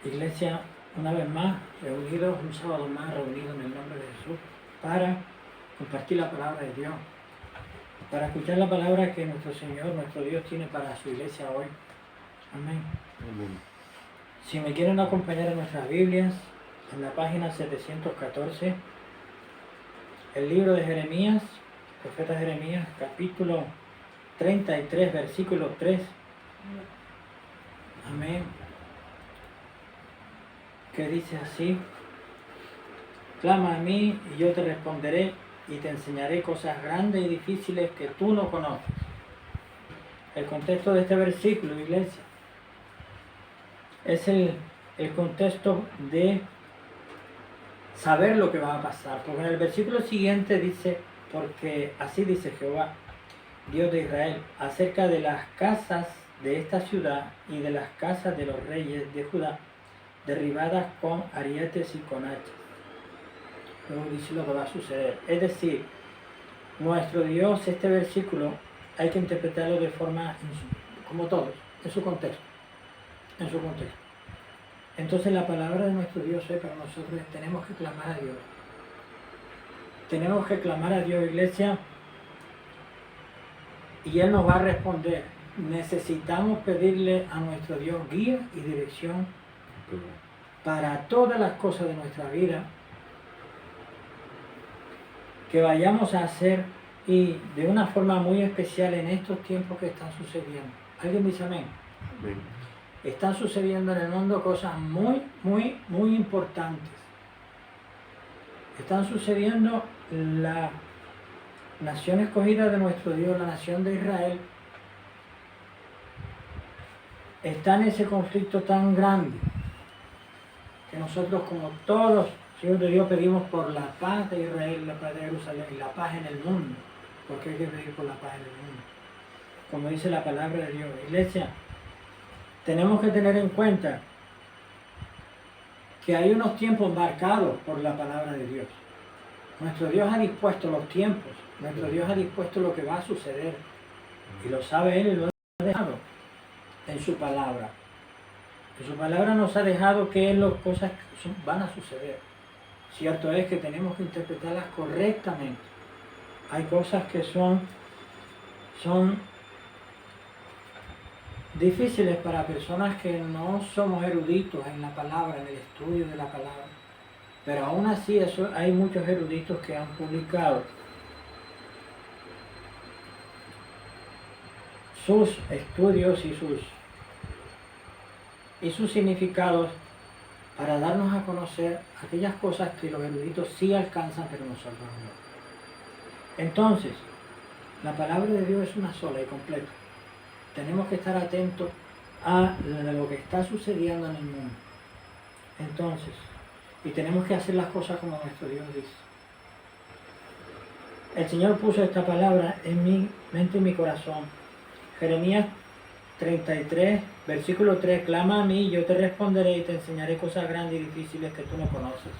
Iglesia, una vez más, reunidos, un sábado más, reunidos en el nombre de Jesús, para compartir la palabra de Dios, para escuchar la palabra que nuestro Señor, nuestro Dios, tiene para su iglesia hoy. Amén. Amén. Si me quieren acompañar en nuestras Biblias, en la página 714, el libro de Jeremías, profeta Jeremías, capítulo 33, versículo 3. Amén. Que dice así: clama a mí y yo te responderé y te enseñaré cosas grandes y difíciles que tú no conoces. El contexto de este versículo, iglesia, es el contexto de saber lo que va a pasar. Porque en el versículo siguiente dice: porque así dice Jehová, Dios de Israel, acerca de las casas de esta ciudad y de las casas de los reyes de Judá, derribadas con arietes y con hachas. Luego dice lo que va a suceder. Es decir, nuestro Dios, este versículo, hay que interpretarlo de forma, como todos, en su contexto. En su contexto. Entonces la palabra de nuestro Dios hoy para nosotros es: tenemos que clamar a Dios. Tenemos que clamar a Dios, iglesia, y Él nos va a responder. Necesitamos pedirle a nuestro Dios guía y dirección para todas las cosas de nuestra vida que vayamos a hacer, y de una forma muy especial en estos tiempos que están sucediendo. ¿Alguien dice amén? Amén. Están sucediendo en el mundo cosas muy, muy, muy importantes. Están sucediendo. La nación escogida de nuestro Dios, la nación de Israel, está en ese conflicto tan grande que nosotros, como todos hijos de Dios, pedimos por la paz de Israel, la paz de Jerusalén y la paz en el mundo. Porque hay que pedir por la paz en el mundo, como dice la palabra de Dios. Iglesia, tenemos que tener en cuenta que hay unos tiempos marcados por la palabra de Dios. Nuestro Dios ha dispuesto los tiempos, nuestro Dios ha dispuesto lo que va a suceder, y lo sabe Él y lo ha dejado en su palabra. En su palabra nos ha dejado qué es las cosas que van a suceder. Cierto es que tenemos que interpretarlas correctamente. Hay cosas que son difíciles para personas que no somos eruditos en la palabra, en el estudio de la palabra. Pero aún así hay muchos eruditos que han publicado sus estudios y sus significados para darnos a conocer aquellas cosas que los eruditos sí alcanzan, pero nosotros no. Entonces, la palabra de Dios es una sola y completa. Tenemos que estar atentos a lo que está sucediendo en el mundo. Entonces, y tenemos que hacer las cosas como nuestro Dios dice. El Señor puso esta palabra en mi mente y mi corazón. Jeremías 33, versículo 3, clama a mí, yo te responderé y te enseñaré cosas grandes y difíciles que tú no conoces.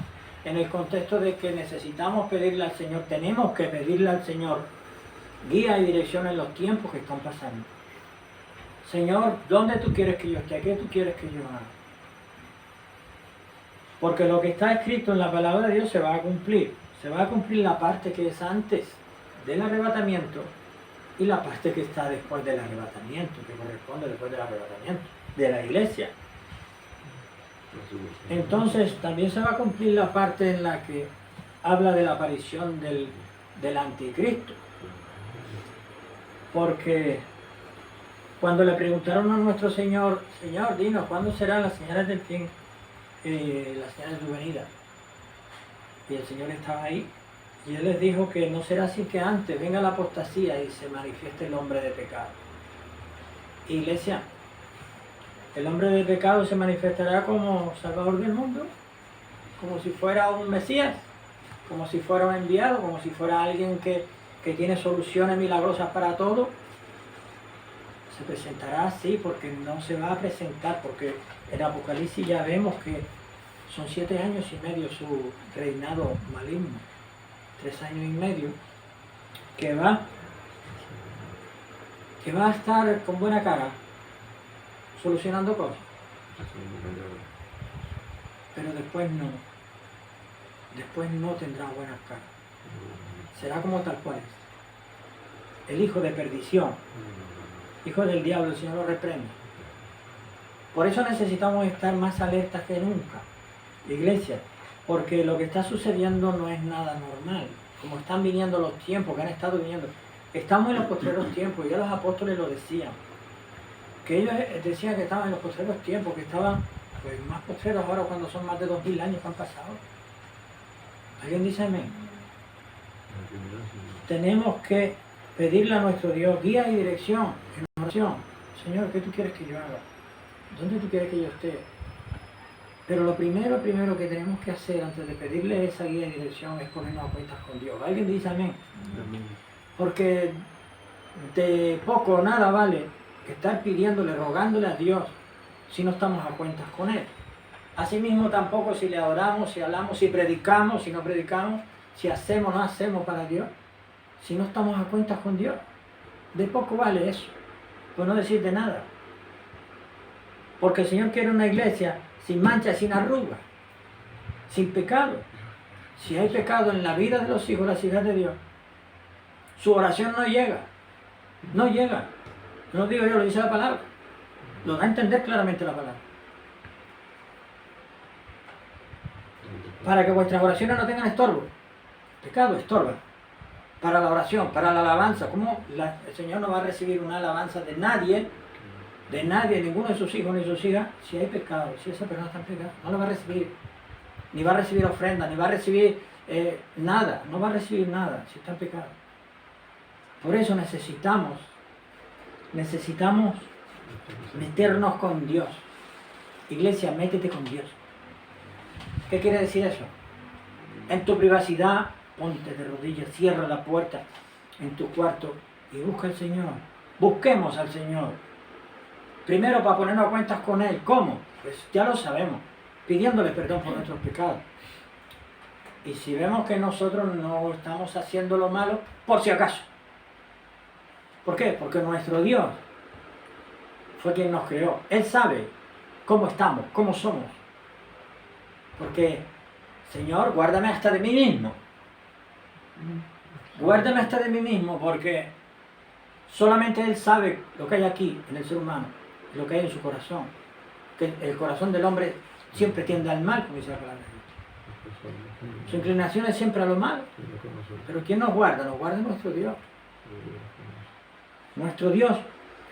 En el contexto de que necesitamos pedirle al Señor, tenemos que pedirle al Señor guía y dirección en los tiempos que están pasando. Señor, ¿dónde tú quieres que yo esté? ¿Qué tú quieres que yo haga? Porque lo que está escrito en la palabra de Dios se va a cumplir. Se va a cumplir la parte que es antes del arrebatamiento y la parte que está después del arrebatamiento, que corresponde después del arrebatamiento de la iglesia. Entonces también se va a cumplir la parte en la que habla de la aparición del anticristo. Porque cuando le preguntaron a nuestro Señor, Señor, dinos, ¿cuándo serán las señales del fin? Las señales de tu venida. Y el Señor estaba ahí y Él les dijo que no será así, que antes venga la apostasía y se manifieste el hombre de pecado. Iglesia, el hombre de pecado se manifestará como Salvador del mundo, como si fuera un Mesías, como si fuera un enviado, como si fuera alguien que tiene soluciones milagrosas para todo. Se presentará así, porque no se va a presentar, porque en Apocalipsis ya vemos que son 7 años y medio su reinado maligno, 3 años y medio, que va a estar con buena cara, solucionando cosas. pero después no. Después no tendrá buenas caras. Será como tal cual es. El hijo de perdición, hijo del diablo, el Señor lo reprende. Por eso necesitamos estar más alertas que nunca, iglesia, porque lo que está sucediendo no es nada normal. Como están viniendo los tiempos, que han estado viniendo. Estamos en los postreros tiempos, ya los apóstoles lo decían. Que ellos decían que estaban en los postreros tiempos, que estaban pues, más postreros ahora cuando son más de 2000 años que han pasado. ¿Alguien dice amén? Tenemos que pedirle a nuestro Dios guía y dirección en oración. Señor, ¿qué tú quieres que yo haga? ¿Dónde tú quieres que yo esté? Pero lo primero que tenemos que hacer antes de pedirle esa guía y dirección es ponernos a cuentas con Dios. ¿Alguien dice amén? Porque de poco o nada vale estar pidiéndole, rogándole a Dios si no estamos a cuentas con Él. Asimismo tampoco si le adoramos, si hablamos, si predicamos, si no predicamos, si hacemos o no hacemos para Dios, si no estamos a cuentas con Dios. De poco vale eso, por no decir de nada. Porque el Señor quiere una iglesia sin mancha, sin arruga, sin pecado. Si hay pecado en la vida de los hijos, las hijas de Dios, su oración no llega. No llega. No lo digo yo, lo dice la palabra. Lo da a entender claramente la palabra. Para que vuestras oraciones no tengan estorbo. Pecado estorba. Para la oración, para la alabanza. ¿Cómo el Señor no va a recibir una alabanza de nadie, ninguno de sus hijos ni sus hijas, si hay pecado, si esa persona está en pecado? No lo va a recibir. Ni va a recibir ofrenda, ni va a recibir nada. No va a recibir nada si está en pecado. Por eso necesitamos meternos con Dios. Iglesia, métete con Dios. ¿Qué quiere decir eso? En tu privacidad, ponte de rodillas, cierra la puerta en tu cuarto y busca al Señor. Busquemos al Señor. Primero para ponernos a cuentas con Él. ¿Cómo? Pues ya lo sabemos, pidiéndole perdón por nuestros pecados. Y si vemos que nosotros no estamos haciendo lo malo, por si acaso. ¿Por qué? Porque nuestro Dios fue quien nos creó. Él sabe cómo estamos, cómo somos. Porque, Señor, guárdame hasta de mí mismo. Guárdame hasta de mí mismo, porque solamente Él sabe lo que hay aquí en el ser humano, lo que hay en su corazón. Que el corazón del hombre siempre tiende al mal, como dice la palabra. Su inclinación es siempre a lo malo. Pero ¿quién nos guarda? Nos guarda nuestro Dios. Nuestro Dios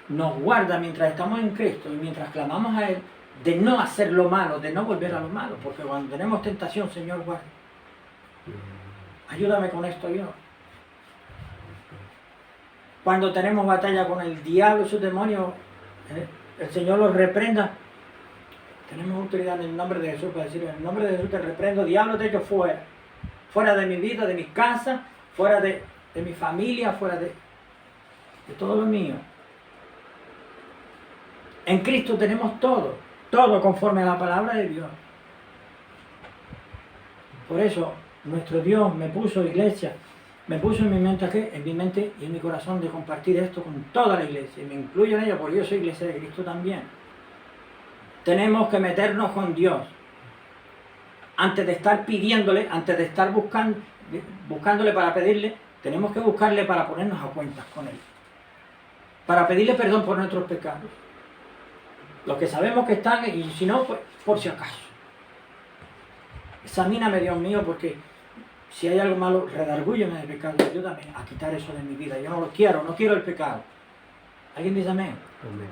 nos guarda mientras estamos en Cristo y mientras clamamos a Él de no hacer lo malo, de no volver a lo malo, porque cuando tenemos tentación, Señor, guarda. Ayúdame con esto, Dios. Cuando tenemos batalla con el diablo y sus demonios, el Señor los reprenda. Tenemos autoridad en el nombre de Jesús para decir, en el nombre de Jesús te reprendo, diablo, te echo fuera. Fuera de mi vida, de mi casa, fuera de mi familia, fuera de todo lo mío. En Cristo tenemos todo, todo conforme a la palabra de Dios. Por eso, nuestro Dios me puso, iglesia, me puso en mi mente, en mi mente y en mi corazón de compartir esto con toda la iglesia. Y me incluyo en ella porque yo soy iglesia de Cristo también. Tenemos que meternos con Dios. Antes de estar pidiéndole, antes de estar buscándole para pedirle, tenemos que buscarle para ponernos a cuentas con Él. Para pedirle perdón por nuestros pecados. Los que sabemos que están, y si no, pues por si acaso. Examíname, Dios mío, porque si hay algo malo, redargúyeme del pecado y ayúdame a quitar eso de mi vida. Yo no lo quiero, no quiero el pecado. ¿Alguien dice amén? Amén.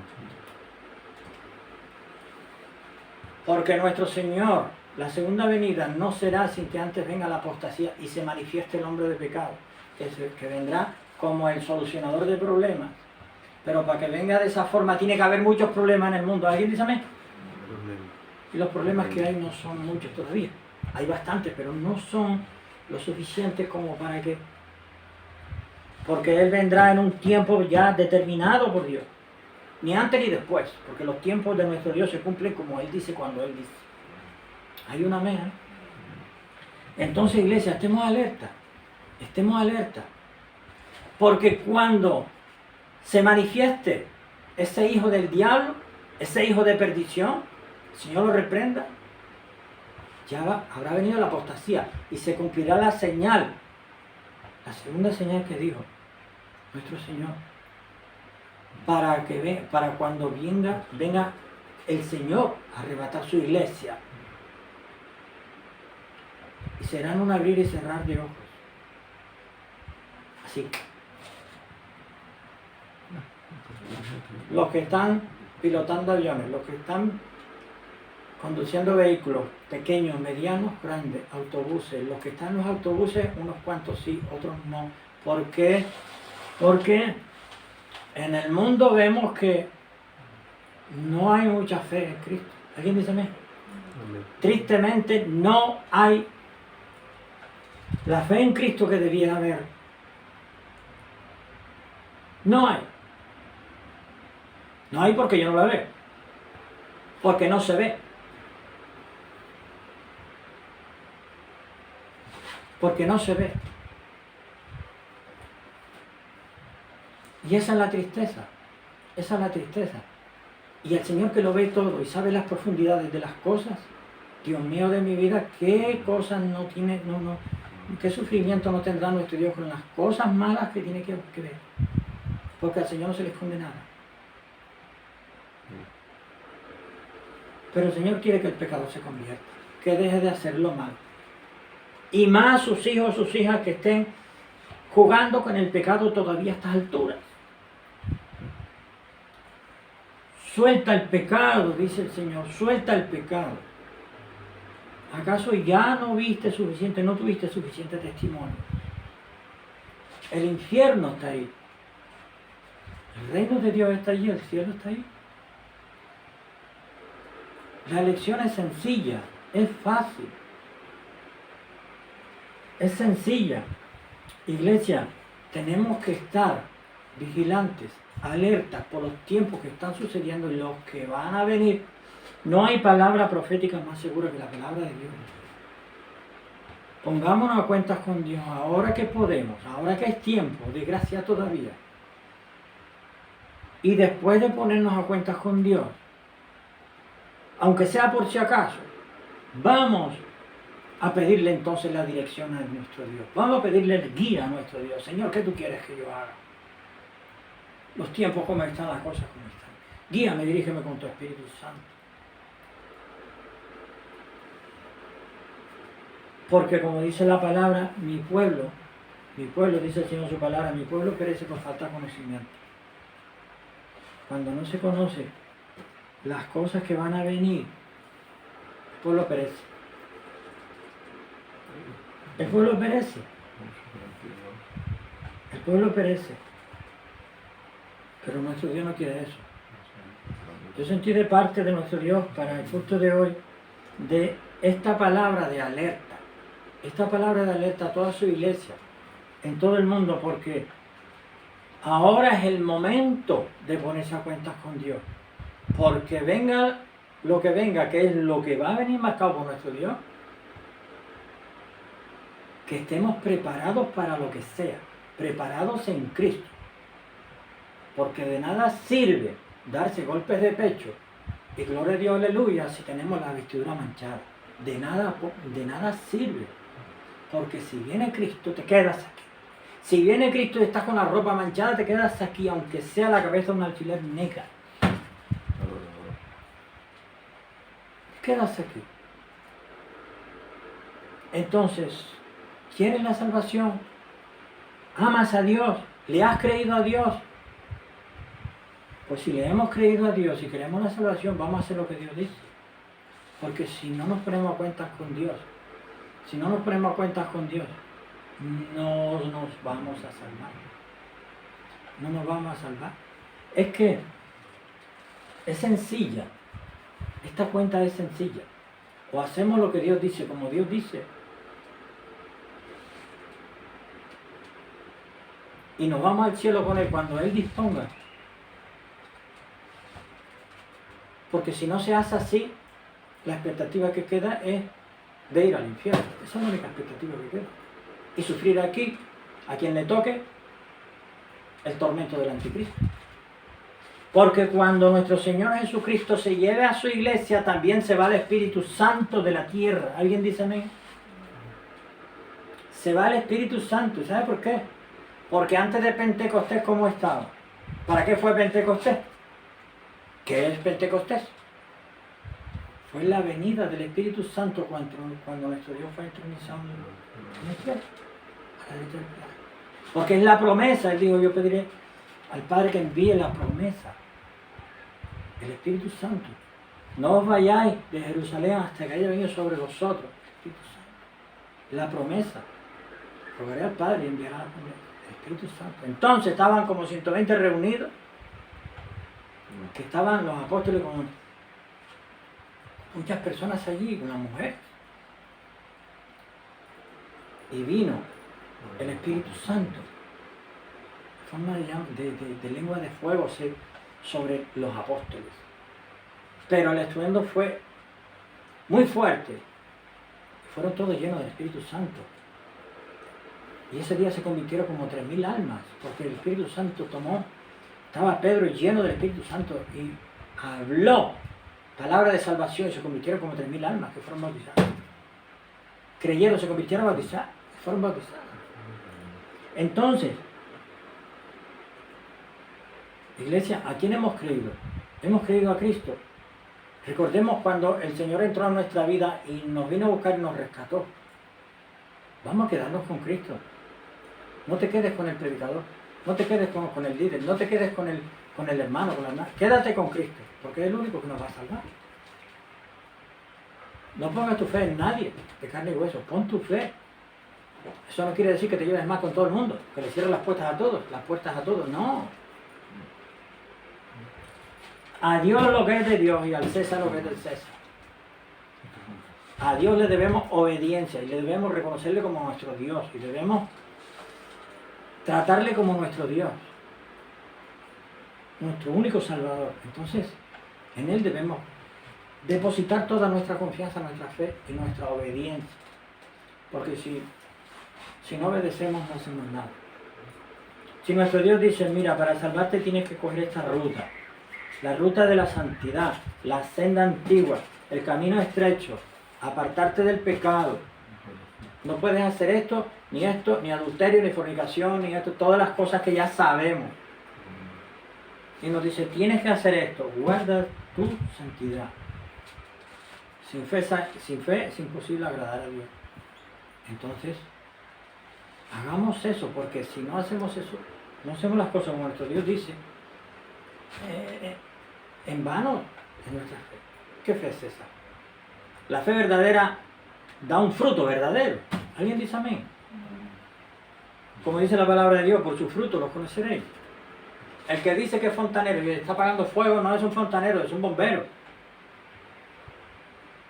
Porque nuestro Señor, la segunda venida, no será sin que antes venga la apostasía y se manifieste el hombre de pecado, que vendrá como el solucionador de problemas. Pero para que venga de esa forma tiene que haber muchos problemas en el mundo. ¿Alguien dice amén? Y los problemas que hay no son muchos todavía. Hay bastantes, pero no son lo suficientes como para que... Porque Él vendrá en un tiempo ya determinado por Dios. Ni antes ni después. Porque los tiempos de nuestro Dios se cumplen como Él dice, cuando Él dice. Hay una mena. Entonces, iglesia, estemos alerta. Estemos alerta. Porque cuando se manifieste ese hijo del diablo, ese hijo de perdición, el Señor lo reprenda. habrá venido la apostasía y se cumplirá la señal, la segunda señal que dijo nuestro Señor, para cuando venga el Señor a arrebatar su iglesia. Y serán un abrir y cerrar de ojos. Así. Los que están pilotando aviones, los que están conduciendo vehículos pequeños, medianos, grandes, autobuses, los que están en los autobuses, unos cuantos sí, otros no. ¿Por qué? Porque en el mundo vemos que no hay mucha fe en Cristo. ¿Alguien dice amén? Tristemente no hay la fe en Cristo que debía haber. No hay. No hay porque yo no la veo. Porque no se ve. Porque no se ve. Y esa es la tristeza. Esa es la tristeza. Y el Señor que lo ve todo y sabe las profundidades de las cosas, Dios mío de mi vida, qué cosas no tiene, qué sufrimiento no tendrá nuestro Dios con las cosas malas que tiene que ver. Porque al Señor no se le esconde nada. Pero el Señor quiere que el pecado se convierta, que deje de hacerlo mal. Y más sus hijos, sus hijas que estén jugando con el pecado todavía a estas alturas. Suelta el pecado, dice el Señor, suelta el pecado. ¿Acaso ya no viste suficiente, no tuviste suficiente testimonio? El infierno está ahí. El reino de Dios está allí, el cielo está ahí. La elección es sencilla, es fácil. Es sencilla. Iglesia, tenemos que estar vigilantes, alertas por los tiempos que están sucediendo y los que van a venir. No hay palabra profética más segura que la palabra de Dios. Pongámonos a cuentas con Dios ahora que podemos, ahora que es tiempo de gracia todavía. Y después de ponernos a cuentas con Dios, aunque sea por si acaso, vamos a pedirle entonces la dirección a nuestro Dios. Vamos a pedirle el guía a nuestro Dios. Señor, ¿qué tú quieres que yo haga? Los tiempos como están, las cosas como están. Guíame, dirígeme con tu Espíritu Santo. Porque como dice la palabra, mi pueblo, dice el Señor en su palabra, mi pueblo perece por falta de conocimiento. Cuando no se conoce las cosas que van a venir, el pueblo perece. El pueblo perece. El pueblo perece. Pero nuestro Dios no quiere eso. Yo sentí de parte de nuestro Dios para el culto de hoy de esta palabra de alerta. Esta palabra de alerta a toda su iglesia, en todo el mundo, porque ahora es el momento de ponerse a cuentas con Dios. Porque venga lo que venga, que es lo que va a venir marcado por nuestro Dios, que estemos preparados para lo que sea, preparados en Cristo. Porque de nada sirve darse golpes de pecho y gloria a Dios, aleluya, si tenemos la vestidura manchada. De nada sirve. Porque si viene Cristo, te quedas aquí. Si viene Cristo y estás con la ropa manchada, te quedas aquí, aunque sea la cabeza de un alfiler negra. Te quedas aquí. Entonces, ¿quieres la salvación? ¿Amas a Dios? ¿Le has creído a Dios? Pues si le hemos creído a Dios y queremos la salvación, vamos a hacer lo que Dios dice. Porque si no nos ponemos a cuentas con Dios, no nos vamos a salvar. No nos vamos a salvar. Es que es sencilla. Esta cuenta es sencilla. O hacemos lo que Dios dice, como Dios dice, y nos vamos al cielo con Él cuando Él disponga. Porque si no se hace así, la expectativa que queda es de ir al infierno. Esa es la única expectativa que queda. Y sufrir aquí, a quien le toque, el tormento del anticristo. Porque cuando nuestro Señor Jesucristo se lleve a su iglesia, también se va el Espíritu Santo de la tierra. ¿Alguien dice amén? Se va el Espíritu Santo. ¿Y sabe por qué? Porque antes de Pentecostés, ¿cómo estaba? ¿Para qué fue Pentecostés? ¿Qué es Pentecostés? Fue la venida del Espíritu Santo cuando nuestro Dios fue entronizado en el cielo. Porque es la promesa. Él dijo, yo pediré al Padre que envíe la promesa. El Espíritu Santo. No os vayáis de Jerusalén hasta que haya venido sobre vosotros el Espíritu Santo. La promesa. Rogaré al Padre y enviará la promesa. El Espíritu Santo. Entonces estaban como 120 reunidos. Que estaban los apóstoles con muchas personas allí, una mujer. Y vino el Espíritu Santo. En forma de lengua de fuego sobre los apóstoles. Pero el estruendo fue muy fuerte. Fueron todos llenos del Espíritu Santo. Y ese día se convirtieron como 3.000 almas, porque el Espíritu Santo estaba Pedro lleno del Espíritu Santo y habló palabra de salvación y se convirtieron como 3.000 almas que fueron bautizadas. Creyeron, se convirtieron bautizadas, fueron bautizadas. Entonces, iglesia, ¿a quién hemos creído? Hemos creído a Cristo. Recordemos cuando el Señor entró a nuestra vida y nos vino a buscar y nos rescató. Vamos a quedarnos con Cristo. No te quedes con el predicador, no te quedes con el líder, no te quedes con el hermano, con la hermana. Quédate con Cristo, porque es el único que nos va a salvar. No pongas tu fe en nadie, de carne y hueso, pon tu fe. Eso no quiere decir que te lleves más con todo el mundo, que le cierres las puertas a todos, no. A Dios lo que es de Dios y al César lo que es del César. A Dios le debemos obediencia y le debemos reconocerle como nuestro Dios y debemos tratarle como nuestro Dios, nuestro único Salvador. Entonces, en Él debemos depositar toda nuestra confianza, nuestra fe y nuestra obediencia. Porque si no obedecemos, no hacemos nada. Si nuestro Dios dice, mira, para salvarte tienes que coger esta ruta, la ruta de la santidad, la senda antigua, el camino estrecho, apartarte del pecado. No puedes hacer esto, ni adulterio, ni fornicación, ni esto, todas las cosas que ya sabemos. Y nos dice, tienes que hacer esto, guarda tu santidad. Sin fe es imposible agradar a Dios. Entonces, hagamos eso, porque si no hacemos eso, no hacemos las cosas como nuestro Dios dice, en vano es nuestra fe. ¿Qué fe es esa? La fe verdadera da un fruto verdadero. ¿Alguien dice amén? Como dice la palabra de Dios, por sus frutos los conoceréis. El que dice que es fontanero y está apagando fuego no es un fontanero, es un bombero.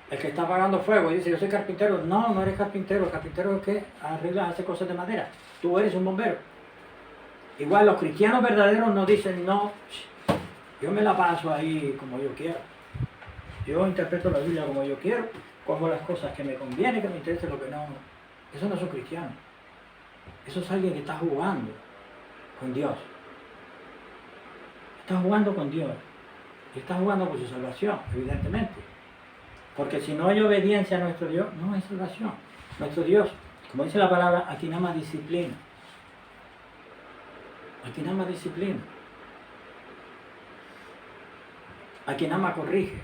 El que está apagando fuego y dice, yo soy carpintero. No eres carpintero. El carpintero es que hace cosas de madera. Tú eres un bombero. Igual los cristianos verdaderos no dicen, no, yo me la paso ahí como yo quiero. Yo interpreto la Biblia como yo quiero, cojo las cosas que me conviene, que me interese, lo que no. Eso no es un cristiano. Eso es alguien que está jugando con Dios. Está jugando con Dios. Y está jugando por su salvación, evidentemente. Porque si no hay obediencia a nuestro Dios, no hay salvación. Nuestro Dios, como dice la palabra, a quien ama disciplina. A quien ama disciplina. A quien ama corrige.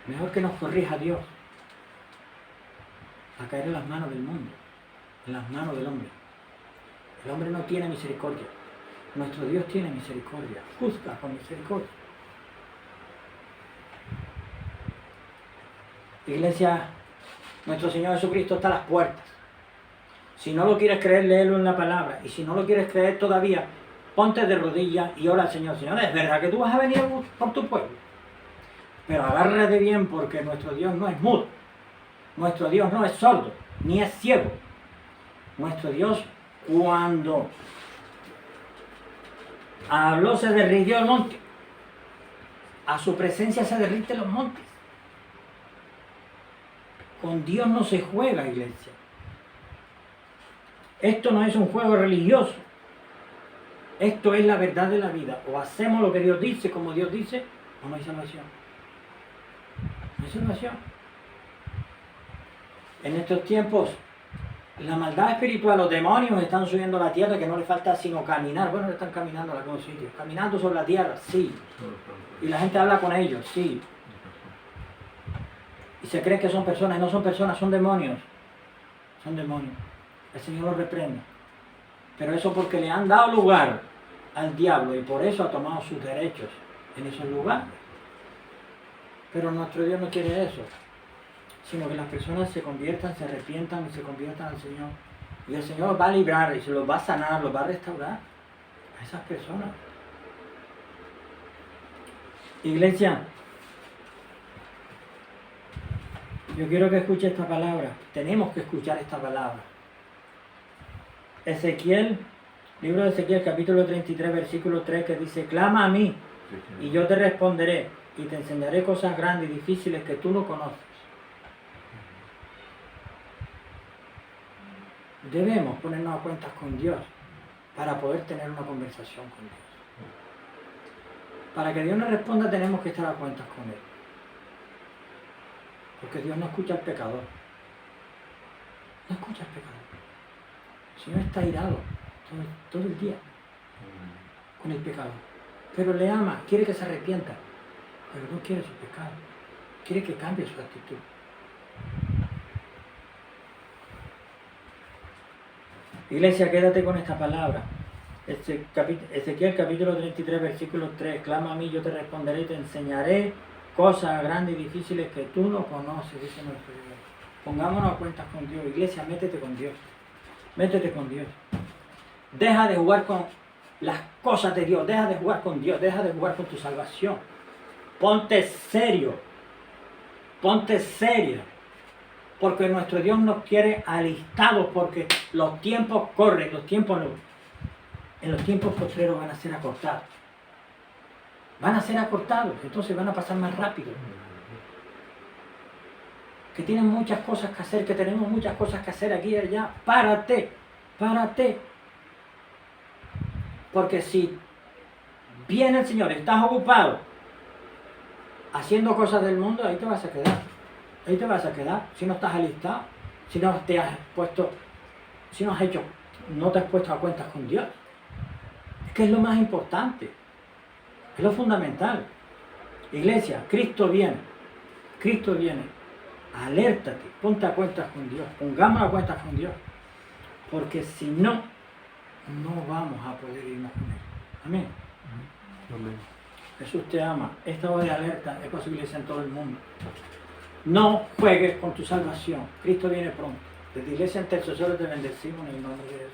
Mejor que nos corrija Dios a caer en las manos del mundo, en las manos del hombre. El hombre no tiene misericordia. Nuestro Dios tiene misericordia. Juzga con misericordia. Iglesia, nuestro Señor Jesucristo está a las puertas. Si no lo quieres creer, léelo en la palabra. Y si no lo quieres creer todavía, ponte de rodillas y ora al Señor. Señor, es verdad que tú vas a venir por tu pueblo. Pero agárrate bien, porque nuestro Dios no es mudo. Nuestro Dios no es sordo, ni es ciego. Nuestro Dios, cuando habló, se derritió el monte. A su presencia se derriten los montes. Con Dios no se juega, iglesia. Esto no es un juego religioso. Esto es la verdad de la vida. O hacemos lo que Dios dice, como Dios dice, o no hay salvación. No hay salvación. En estos tiempos, la maldad espiritual, los demonios están subiendo a la tierra, que no les falta sino caminar. Bueno, están caminando a algún sitio. Caminando sobre la tierra, sí. Y la gente habla con ellos, sí. Y se cree que son personas, y no son personas, son demonios. Son demonios. El Señor los reprende. Pero eso porque le han dado lugar al diablo y por eso ha tomado sus derechos en esos lugares. Pero nuestro Dios no quiere eso, sino que las personas se conviertan, se arrepientan y se conviertan al Señor. Y el Señor los va a librar y se los va a sanar, los va a restaurar a esas personas. Iglesia, yo quiero que escuche esta palabra. Tenemos que escuchar esta palabra. Ezequiel, libro de Ezequiel, capítulo 33, versículo 3, que dice: clama a mí y yo te responderé y te enseñaré cosas grandes y difíciles que tú no conoces. Debemos ponernos a cuentas con Dios para poder tener una conversación con Dios. Para que Dios nos responda tenemos que estar a cuentas con Él. Porque Dios no escucha al pecador. No escucha al pecador. El Señor está airado todo el día con el pecado. Pero le ama, quiere que se arrepienta. Pero no quiere su pecado. Quiere que cambie su actitud. Iglesia, quédate con esta palabra. Ezequiel capítulo 33, versículo 3. Clama a mí, yo te responderé y te enseñaré cosas grandes y difíciles que tú no conoces, dice nuestro Dios. Pongámonos a cuentas con Dios. Iglesia, métete con Dios. Métete con Dios. Deja de jugar con las cosas de Dios. Deja de jugar con Dios. Deja de jugar con tu salvación. Ponte serio. Ponte serio. Porque nuestro Dios nos quiere alistados, porque los tiempos corren, en los tiempos postreros van a ser acortados. Van a ser acortados, entonces van a pasar más rápido. Que tienen muchas cosas que hacer, que tenemos muchas cosas que hacer aquí y allá. Párate, párate. Porque si viene el Señor, estás ocupado haciendo cosas del mundo, ahí te vas a quedar. Ahí te vas a quedar si no estás alistado, si no te has puesto, si no has hecho, no te has puesto a cuentas con Dios. Es que es lo más importante, es lo fundamental. Iglesia, Cristo viene, alértate, ponte a cuentas con Dios, pongámonos a cuentas con Dios, porque si no, no vamos a poder irnos con Él. Amén. Amén. Jesús te ama. Esta hora de alerta es para su iglesia en todo el mundo. No juegues con tu salvación. Cristo viene pronto. Desde Iglesia Intercesora te bendecimos en el nombre de Jesús.